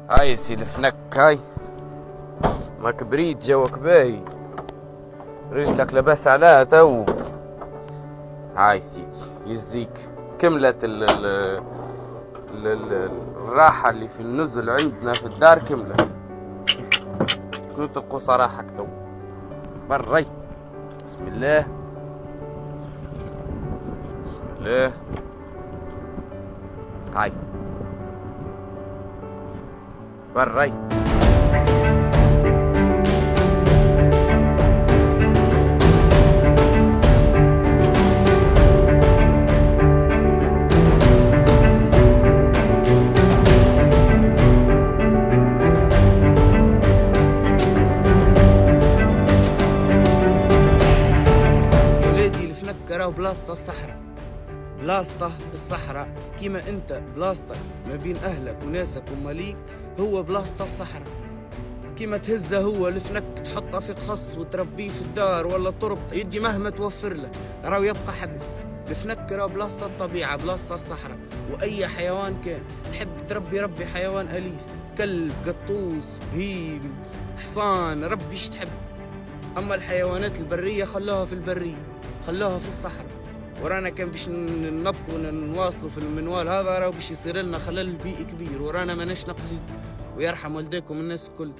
هاي سي الفنك هاي ما كبريت جوك باي، رجلك لبس عليها تو. هاي سيدي يزيك كملت الراحة اللي في النزل عندنا في الدار كملت. شنو تبقوا صراحك تو بري. بسم الله بسم الله. هاي بري. راهو بلاصته الصحراء، بلاصته الصحراء كيما انت بلاصتك ما بين اهلك وناسك وماليك، هو بلاصته الصحراء. كيما تهزه هو الفنك تحطه في قص وتربيه في الدار ولا طرب يدي مهما توفر له راهو يبقى حبل. الفنك راهو بلاصته الطبيعة، بلاصته الصحراء. واي حيوان كان تحب تربي ربي حيوان اليف، كلب، قطوس، بهيم، حصان، ربي ايش تحب. اما الحيوانات البرية خلوها في البرية، خلوها في الصحراء. ورانا كان باش نبقوا نواصلوا في المنوال هذا، راه باش يصير لنا خلل بيئي كبير، ورانا ماناش ناقصين. ويرحم والديكم الناس الكل.